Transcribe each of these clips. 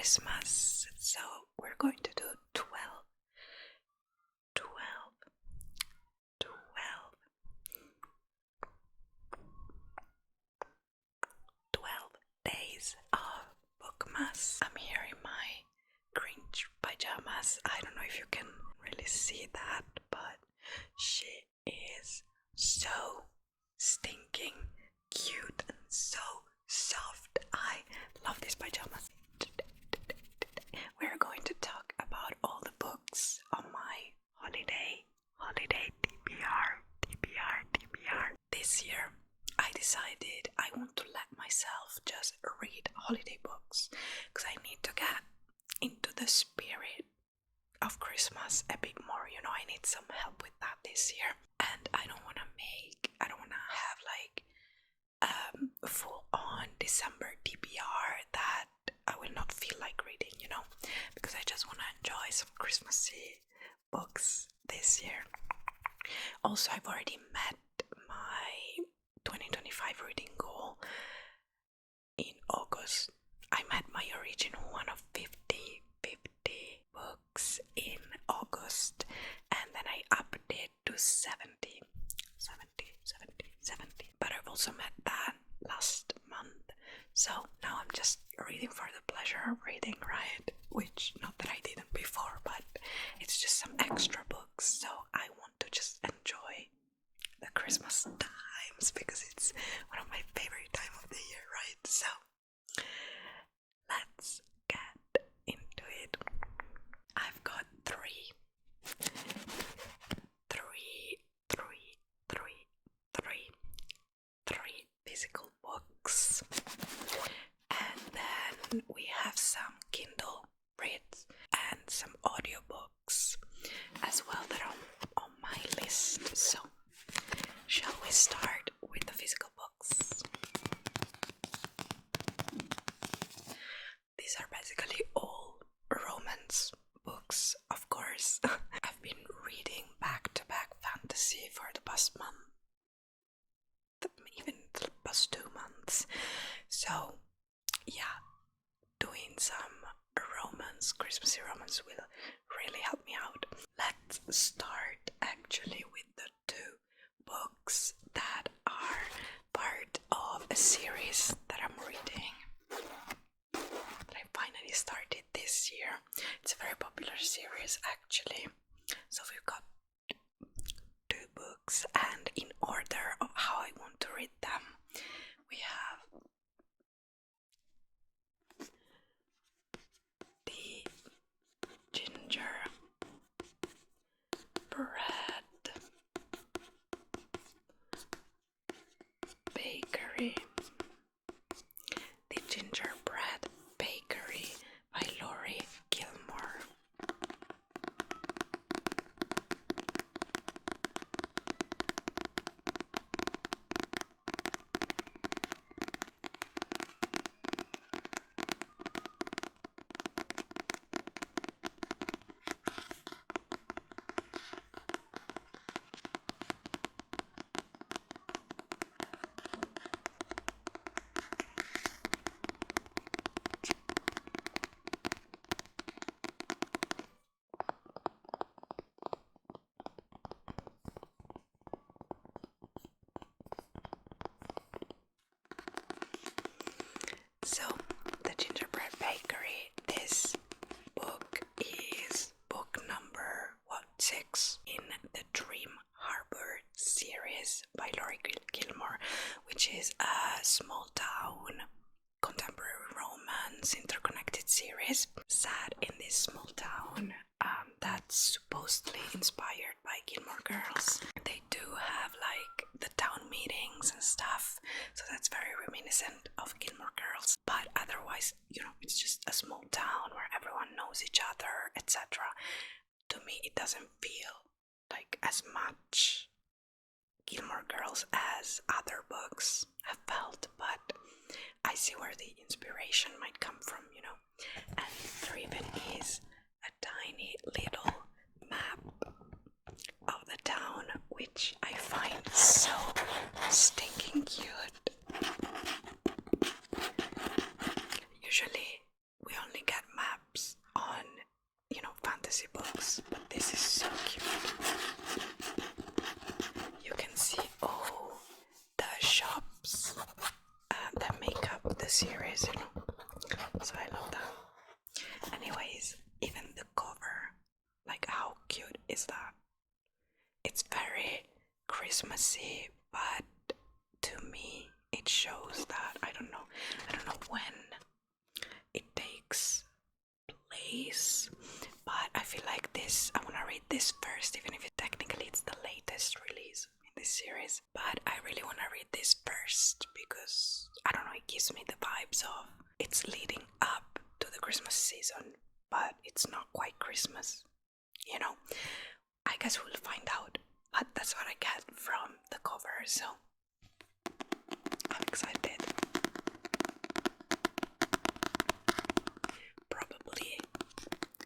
Christmas, so we're going to do 12 days of BOOKMAS. I'm here in my green pajamas. I don't know if you can really see that, but she is so stinking cute and so soft. I love these pajamas. We're going to talk about all the books on my holiday TBR. This year I decided I want to let myself just read holiday books because I need to get into the spirit of Christmas a bit more, you know. I need some help with that this year, and I don't want to have like full on December TBR that I will not feel like reading, you know, because I just want to enjoy some Christmassy books this year. Also, I've already met my 2025 reading goal in August. I met my original one of 50 books in August, and then I upped it to 70. But I've also met that last month, so now I'm just reading for the pleasure of reading, right? Which, not that I didn't before, but it's just some extra books, so I want to just enjoy the Christmas times because it's one of my favorite time of the year, right? So let's get into it. I've got three physical books, and then we have some Kindle reads and some audiobooks as well that are on my list. So shall we start with the physical books? These are basically all romance books, of course. I've been reading back-to-back fantasy for the past month, even the past 2 months. So yeah, doing some romance, Christmassy romance will really help me out. Let's start actually with the 2 books that are part of a series that I'm reading that I finally started this year. It's a very popular series actually. So we've got 2 books, and in order of how I want to read them, we have the Gingerbread Bakery. The Gingerbread Bakery by Laurie Gilmore. So, The Gingerbread Bakery, this book is book number 6 in the Dream Harbor series by Laurie Gilmore, which is a small town contemporary romance interconnected series set in this small town that's supposedly inspired by Gilmore Girls. They do have like the town meetings and stuff, so that's very reminiscent of Gilmore Girls, but otherwise, you know, it's just a small town where everyone knows each other, etc. To me, it doesn't feel like as much Gilmore Girls as other books have felt, but I see where the inspiration might come from, you know. And there even is a tiny little map of the town, which I find so stinking cute. Usually we only get helps that make up the series, you know. So I love that. Anyways, even the cover, like how cute is that? It's very Christmassy, but to me it shows that I don't know when it takes place, but I feel like this, I want to read this first, even if technically it's the latest release in this series, but I really want to read this first because I don't know, it gives me the vibes of it's leading up to the Christmas season, but it's not quite Christmas, you know. I guess we'll find out, but that's what I get from the cover, so I'm excited. Probably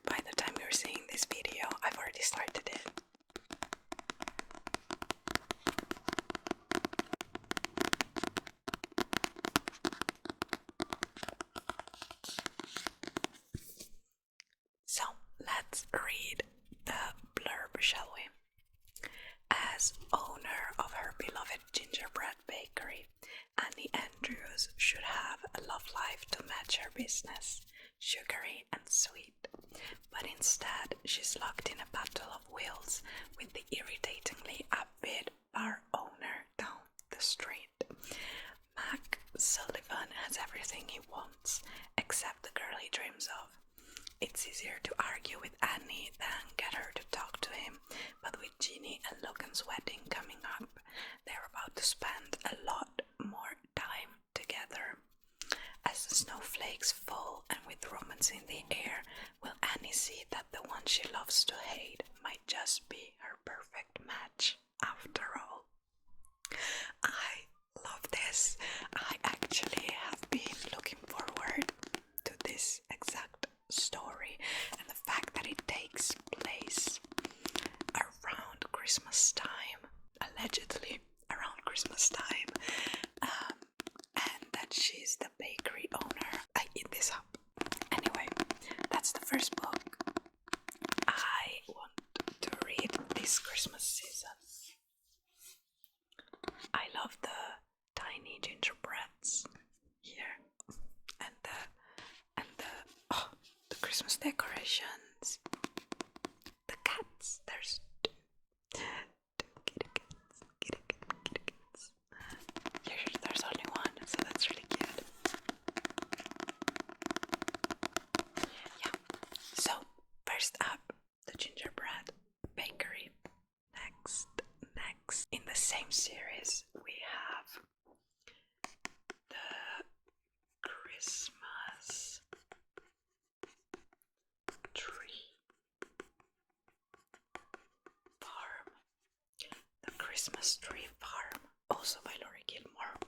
by the time you're seeing this video, I've already started it. So let's read the blurb, shall we? As owner of her beloved gingerbread bakery, Annie Andrews should have a love life to match her business, sugary and sweet. But instead, she's locked in a battle of wills with the irritatingly upbeat bar owner down the street. Mac Sullivan has everything he wants, except the girl he dreams of. It's easier to argue with Annie than get her to talk to him, but with Jeannie and Logan's wedding coming up, they're about to spend a lot more time together. As the snowflakes fall and with romance in the air, will Annie see that the one she loves to hate might just be her perfect match after all? I love this. I actually have been looking forward to this exact story, and the fact that it takes place around Christmas time, allegedly around Christmas time, and that she's the bakery owner. I eat this up. Anyway, that's the first book I want to read this Christmas season. I love the tiny gingerbreads here, and the Christmas decorations, the cats. There's two kitty cats. Here, there's only one, so that's really cute. Yeah. So first up, the gingerbread bakery. Next, in the same series, we have the Christmas tree farm. The Christmas tree farm, also by Laurie Gilmore.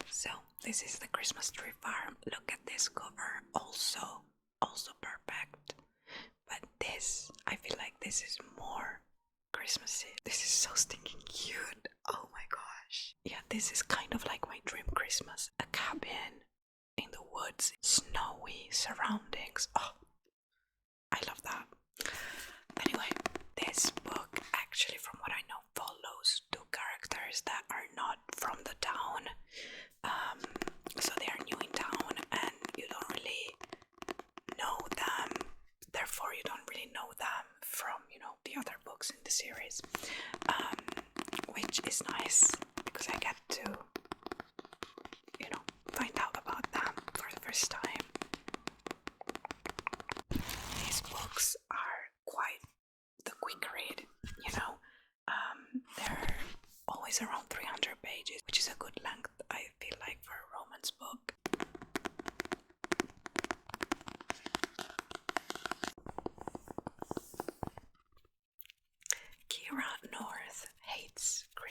So this is the Christmas tree farm. Look at this cover, also perfect. But this, I feel like this is more Christmassy. This is so stinking cute. Oh my gosh. Yeah, this is kind of like my dream Christmas. A cabin in the woods, snowy surroundings. Oh, I love that. Anyway, this book actually, from what I know, follows two characters that are not from the town. So they are new in town and you don't really know them, therefore you don't really know them from, you know, the other books in the series, which is nice because I get to, you know, find out about them for the first time. These books are quite the quick read, you know. They're always around 300 pages, which is a good length, I feel like, for a romance book.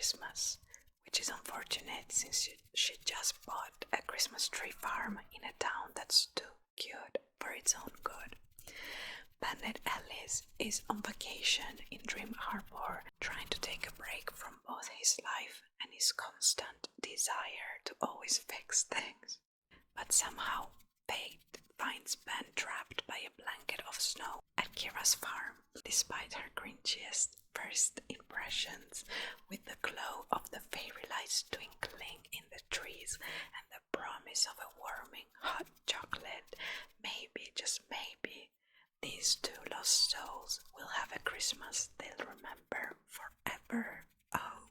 Christmas, which is unfortunate since she just bought a Christmas tree farm in a town that's too cute for its own good. Bandit Ellis is on vacation in Dream Harbor, trying to take a break from both his life and his constant desire to always fix things. But somehow, fate finds Ben trapped by a blanket of snow at Kira's farm, despite her cringiest first impressions, with the glow of the fairy lights twinkling in the trees and the promise of a warming hot chocolate. Maybe, just maybe, these two lost souls will have a Christmas they'll remember forever. Oh,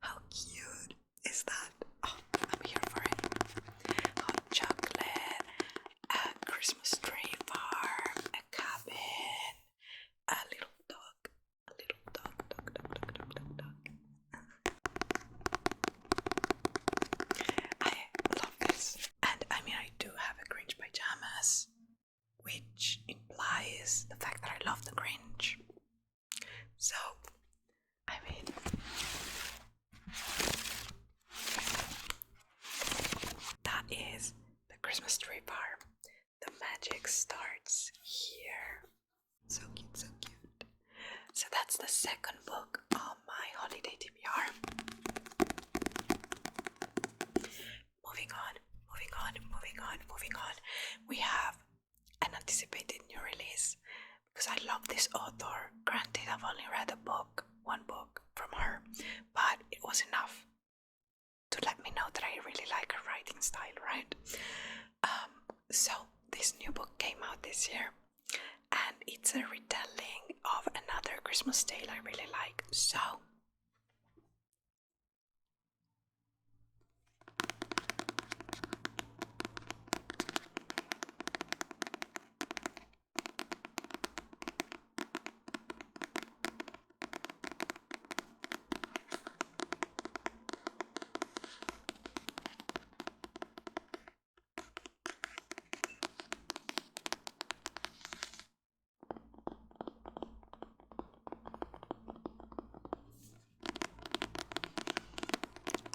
how cute is that? Oh, I'm here for it. Hot chocolate, a Christmas tree farm, a cabin, a little dog, dog. I love this. And I mean, I do have a Grinch pajamas, which implies the fact that I love the Grinch. So, I mean, that is the Christmas tree farm. The magic starts here. So cute, so cute. So that's the second book on my holiday TBR. Moving on. We have an anticipated new release because I love this author. Granted, I've only read one book from her, but it was enough to let me know that I really like her writing style, right? So this new book came out this year, and it's a retelling of another Christmas tale I really like. So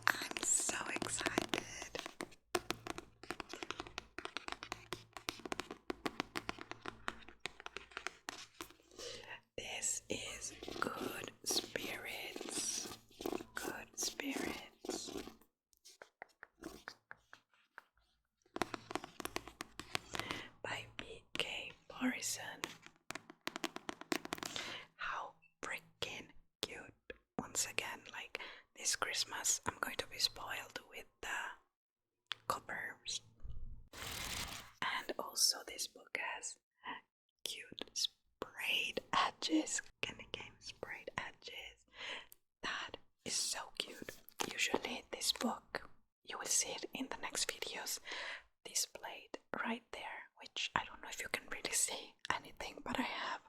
I'm so excited. This is Good Spirits. Good Spirits. By B.K. Morrison. How freaking cute. Once again, like this Christmas, I'm going to be spoiled with the covers. And also this book has cute sprayed edges, candy cane sprayed edges. That is so cute. Usually this book, you will see it in the next videos displayed right there, which I don't know if you can really see anything, but I have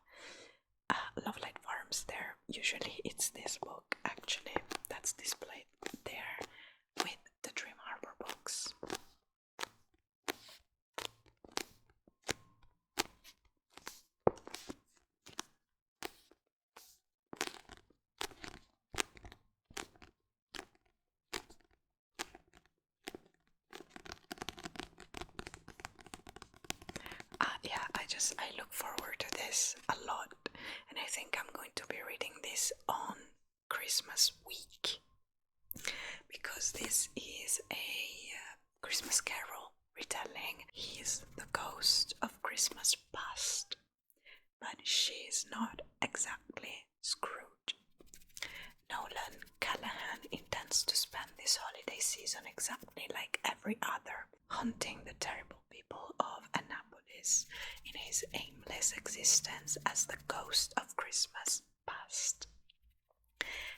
Love Light Farms there. Usually it's this book actually that's displayed there with the Dream Harbor books. I look forward to this a lot, and I think I'm going to be reading this on Christmas week, because this is a Christmas Carol retelling. He's the ghost of Christmas past, but she's not exactly Scrooge. Nolan Callahan intends to spend this holiday season exactly like every other, hunting the terrible people of Annapolis in his aimless existence as the ghost of Christmas past.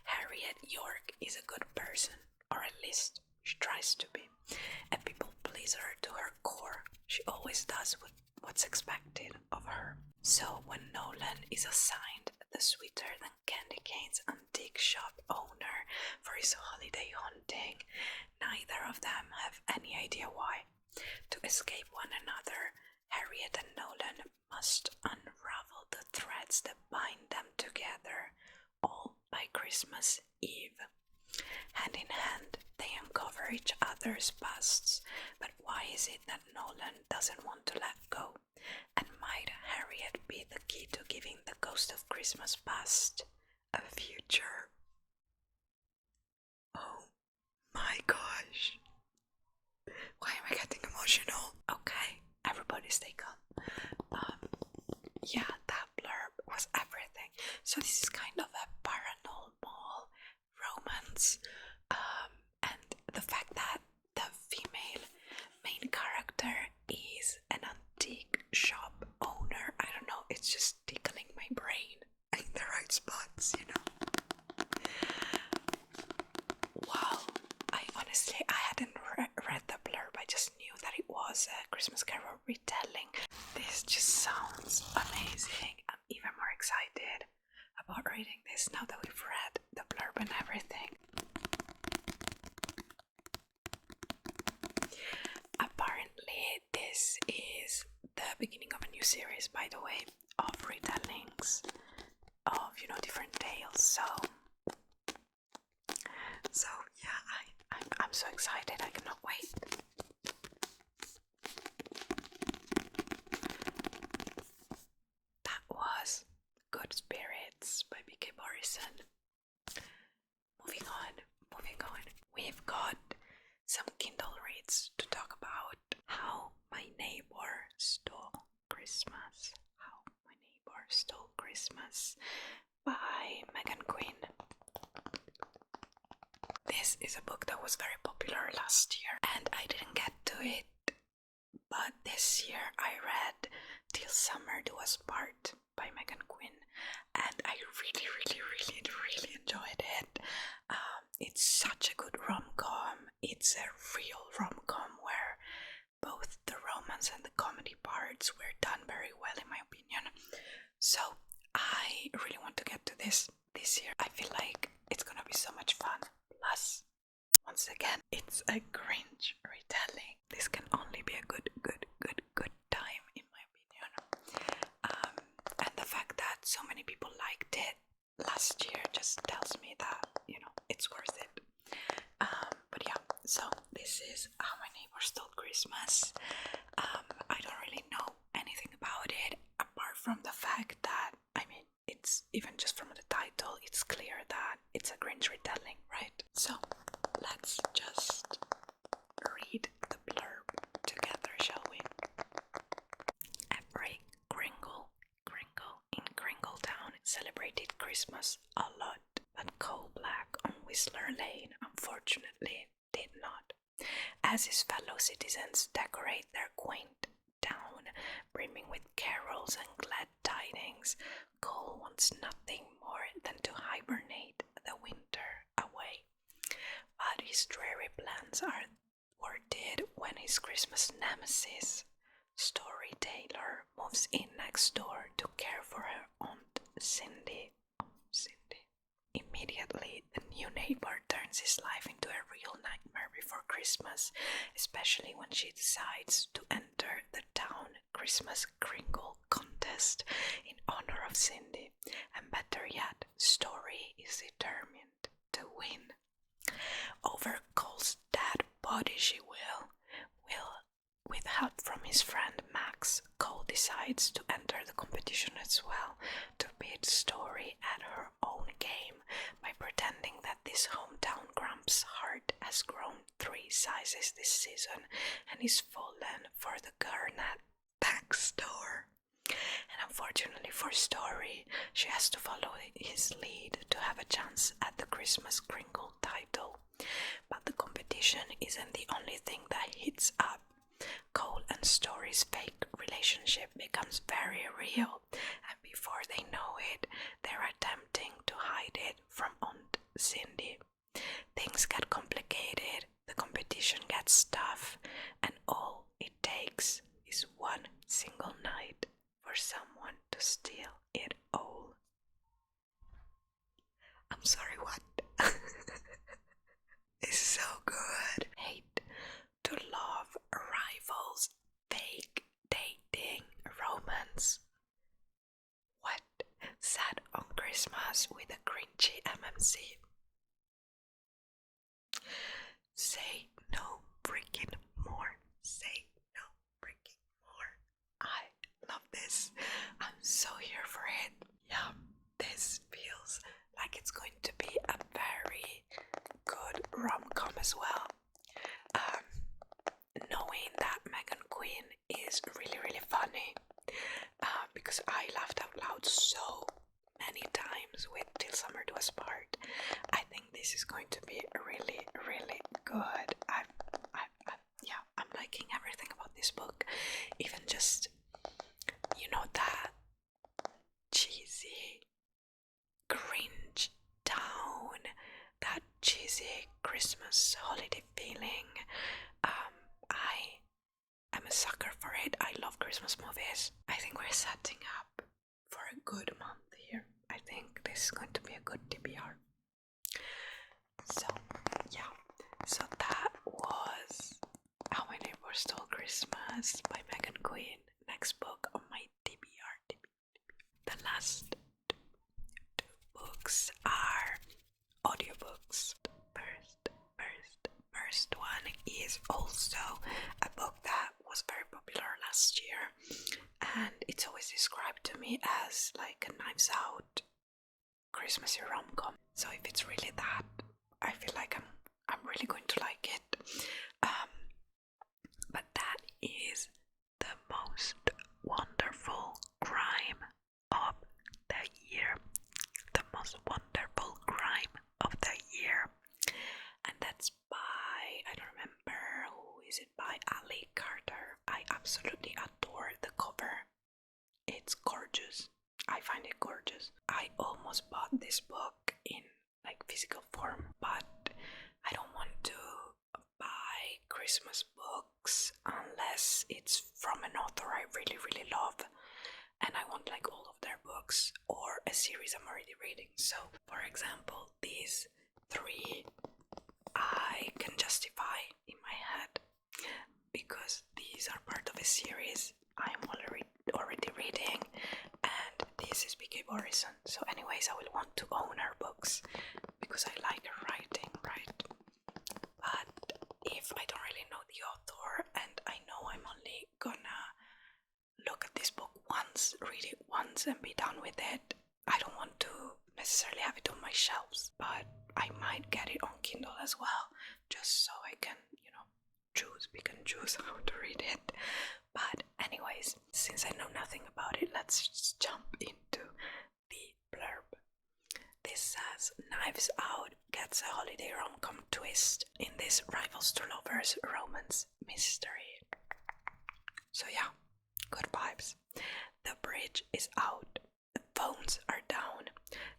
Harriet York is a good person, or at least she tries to be, a people pleaser to her core. She always does what's expected of her. So when Nolan is assigned the sweeter than candy canes antique shop owner for his holiday hunting, neither of them have any idea why. To escape one another, Harriet and Nolan must unravel the threads that bind them together, all by Christmas Eve. Hand in hand, they uncover each other's pasts, but why is it that Nolan doesn't want to let go? And might Harriet be the key to giving the Ghost of Christmas Past a future? Oh my gosh. Why am I getting emotional? Okay, everybody stay calm. Yeah, that blurb was everything. So this is kind of a paranormal romance, and the fact that the female main character is an antique shop owner, I don't know, it's just tickling my brain in the right spots, you know. Wow, I hadn't read the blurb, I just knew that it was a Christmas Carol retelling. This just sounds amazing. I'm even more excited about reading this now that we've read the blurb and everything. Apparently this is the beginning of a new series, by the way, of retellings of, you know, different tales. So yeah, I'm so excited, I cannot wait. That was Good Spirits by B.K. Borison. Moving on. We've got some Kindle reads to talk about. How My Neighbor Stole Christmas. How My Neighbor Stole Christmas by Megan Quinn. This is a book that was very popular last year and I didn't get to it, but this year I read Till Summer Do Us Part by Megan Quinn and I really enjoyed it. It's such a good rom-com. It's a real rom-com where both the romance and the comedy parts were done very well in my opinion. So I really want to get to this year. I feel like it's gonna be so much fun. Plus, once again, it's a Grinch retelling. This can only be a good time in my opinion. And the fact that so many people liked it last year just tells me that, you know, it's worth it. But yeah, so this is How My Neighbor Stole Christmas. I don't really know anything about it apart from the fact that, I mean, it's even just from the title, it's clear that it's a Grinch retelling, right? So let's just read the blurb together, shall we? Every Kringle in Kringletown celebrated Christmas a lot, but Coal Black on Whistler Lane unfortunately did not, as his fellow citizens decorate their quaint town, brimming with carols and glad tidings. Cole wants nothing more than to hibernate the winter away, but his dreary plans are thwarted when his Christmas nemesis, Storyteller, moves in next door to care for her Aunt Cindy. Immediately, the new neighbor turns his life into a real nightmare before Christmas, especially when she decides to enter the town Christmas Kringle contest in honor of Cindy, and better yet, Story is determined to win. Over Cole's dead body she will, with help from his friend Max, Cole decides to enter the competition as well, to beat Story at her own game by pretending that this hometown Grump's heart has grown 3 sizes this season and is fallen for the Garnet backstore. And unfortunately for Story, she has to follow his lead to have a chance at the Christmas Kringle title. But the competition isn't the only thing that heats up. Cole and Story's fake relationship becomes very real, and before they know it, they're attempting to hide it from Aunt Cindy. Things get complicated, the competition gets tough, and all it takes is one single night for someone to steal it all. I'm sorry, what? It's so good. Hate to love rivals, fake dating, romance. What? Sad on Christmas with a cringy MMC. Say no freaking more. Say no freaking more. I love this. I'm so here for it. Yeah, this feels like it's going to be a very good rom-com as well. Knowing that Megan Quinn is really, really funny, because I laughed out loud so many times with Till Summer Do Us Part. I think this is going to be really, really good. I'm liking everything about this book. Even just, that cheesy cringe town, that cheesy Christmas holiday feeling. I'm a sucker for it. I love Christmas movies. I think we're setting up for a good month here. I think this is going to be a good TBR. So, yeah. So that was How My Neighbor Stole Christmas by Megan Quinn. Next book on my TBR. The last two books are audiobooks. First one is also a book that was very popular last year, and it's always described to me as like a Knives Out Christmassy rom-com. So if it's really that, I feel like I'm really going to like it. But that is The Most Wonderful Crime of the Year. The Most Wonderful Crime of the Year. And that's by, I don't remember who is it by, Ali Carter. I absolutely adore the cover. It's gorgeous. I find it gorgeous. I almost bought this book in like physical form, but I don't want to buy Christmas books unless it's from an author I really, really love, and I want like all of their books or a series I'm already reading. So, for example, these three I can justify in my head because these are part of a series I'm already reading, and this is B.K. Borison. So anyways, I will want to own her books because I like her writing, right? But if I don't really know the author and I know I'm only gonna look at this book once, read it once and be done with it, I don't want to necessarily have it on my shelves, but I might get it on Kindle as well, just so I can, pick and choose how to read it. But anyways, since I know nothing about it, let's just jump into the blurb. This says, Knives Out gets a holiday rom-com twist in this rivals to lovers romance mystery. So yeah, good vibes. The bridge is out, the phones are down,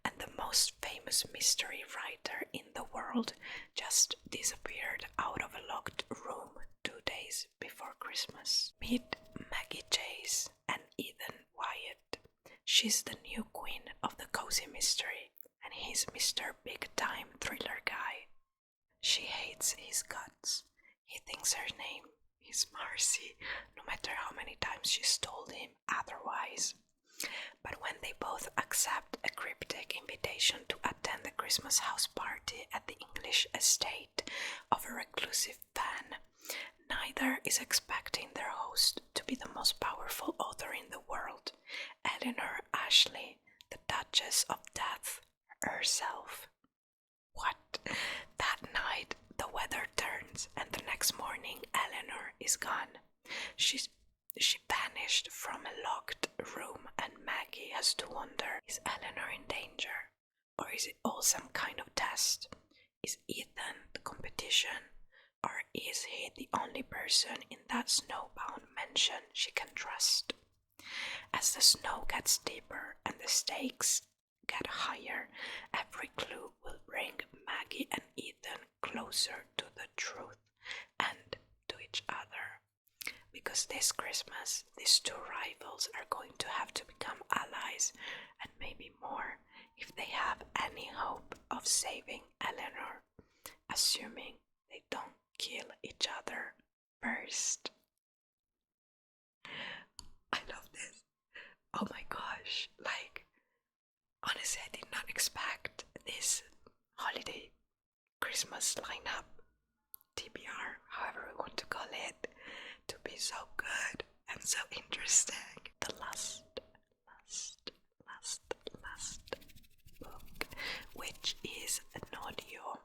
and the most famous mystery writer in the world just disappeared out of a locked room 2 days before Christmas. Meet Maggie Chase and Ethan Wyatt. She's the new queen of the cozy mystery, and he's Mr. Big Time Thriller guy. She hates his guts. He thinks her name is Marcy, no matter how many times she's told him otherwise. But when they both accept a cryptic invitation to attend the Christmas house party at the English estate of a reclusive fan, neither is expecting their host to be the most powerful author in the world, Eleanor Ashley, the Duchess of Death herself. What? That night, the weather turns, and the next morning, Eleanor is gone. She vanished from a locked room, and Maggie has to wonder, is Eleanor in danger? Or is it all some kind of test? Is Ethan the competition? Or is he the only person in that snowbound mansion she can trust? As the snow gets deeper and the stakes get higher, every clue will bring Maggie and Ethan closer to the truth and to each other. Because this Christmas, these two rivals are going to have to become allies, and maybe more, if they have any hope of saving Eleanor, assuming they don't kill each other first. I love this. Oh my gosh, honestly, I did not expect this holiday Christmas lineup, TBR, however we want to call it, to be so good and so interesting. The last book, which is an audio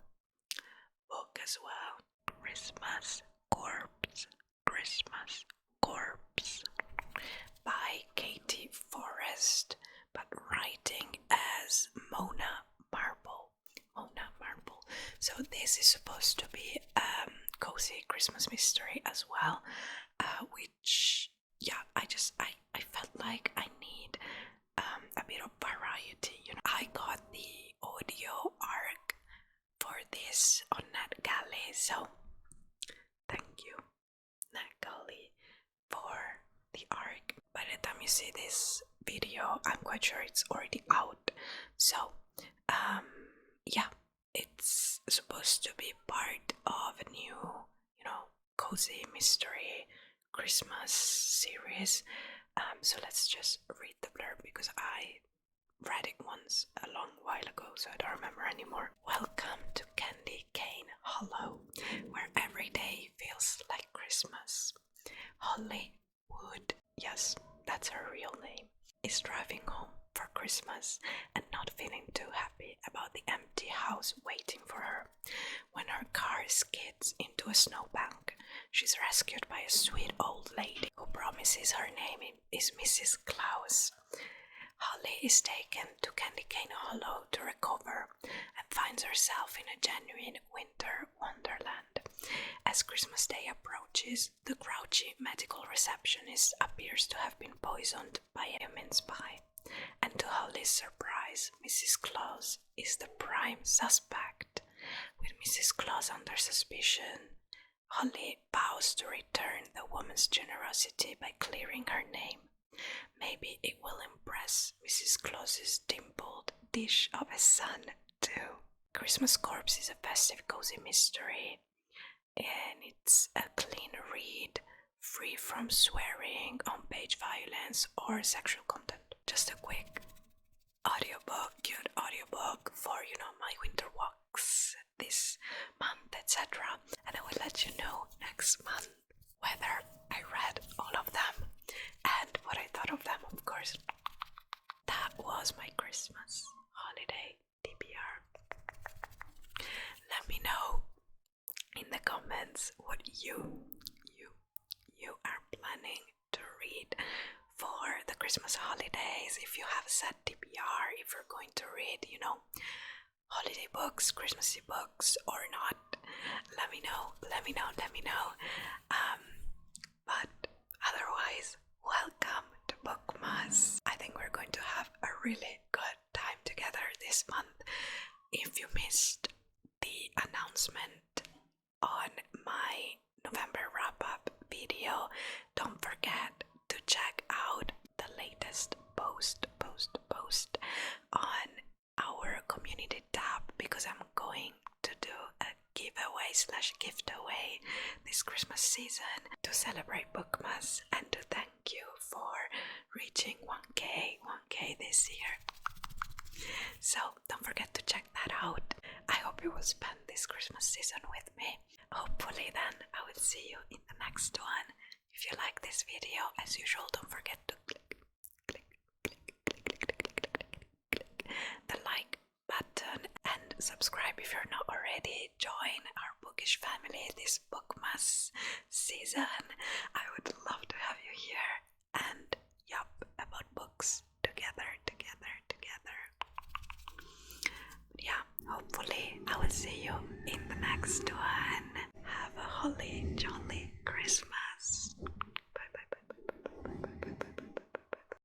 book as well. Christmas Corpse by Katie Forrest, but writing as Mona Marble. So this is supposed to be cozy Christmas mystery as well, which, yeah, I felt like I need a bit of variety. I got the audio arc for this on NetGalley, so thank you, NetGalley, for the arc. By the time you see this video, I'm quite sure it's already out. So, yeah, it's supposed to be part of a new, cozy mystery Christmas series. So let's just read the blurb because I read it once a long while ago, so I don't remember anymore. Welcome to Candy Cane Hollow, where every day feels like Christmas. Holly Wood, yes, that's her real name, is driving home for Christmas and not feeling too happy about the empty house waiting for her. When her car skids into a snowbank, she's rescued by a sweet old lady who promises her name is Mrs. Claus. Holly is taken to Candy Cane Hollow to recover and finds herself in a genuine winter wonderland. As Christmas Day approaches, the grouchy medical receptionist appears to have been poisoned by a mince pie. And to Holly's surprise, Mrs. Claus is the prime suspect. With Mrs. Claus under suspicion, Holly vows to return the woman's generosity by clearing her name. Maybe it will impress Mrs. Claus's dimpled dish of a son, too. Christmas Corpse is a festive, cozy mystery, and it's a clean read, free from swearing, on-page violence, or sexual content. Just a quick cute audiobook for, my winter walks this month, etc. And I will let you know next month whether I read all of them and what I thought of them, of course. That was my Christmas holiday TBR. Let me know in the comments what you are planning to read for the Christmas holidays. If you have set TBR, if you're going to read, holiday books, Christmassy books or not, let me know. But otherwise, welcome to BOOKMAS. I think we're going to have a really good time together this month. If you missed the announcement on my November wrap-up video, don't forget to check out the latest post on our community tab, because I'm going to do a giveaway/giftaway this Christmas season to celebrate BOOKMAS and to thank you for reaching 1k this year. So don't forget to check that out. I hope you will spend this Christmas season with me. Hopefully then I will see you in the next one. If you like this video, as usual, don't forget to click the like button and subscribe if you're not already. Join our Bookish family this BOOKMAS season. I would love to have you here and yup, about books together. Yeah, hopefully I will see you in the next one. Have a holly jolly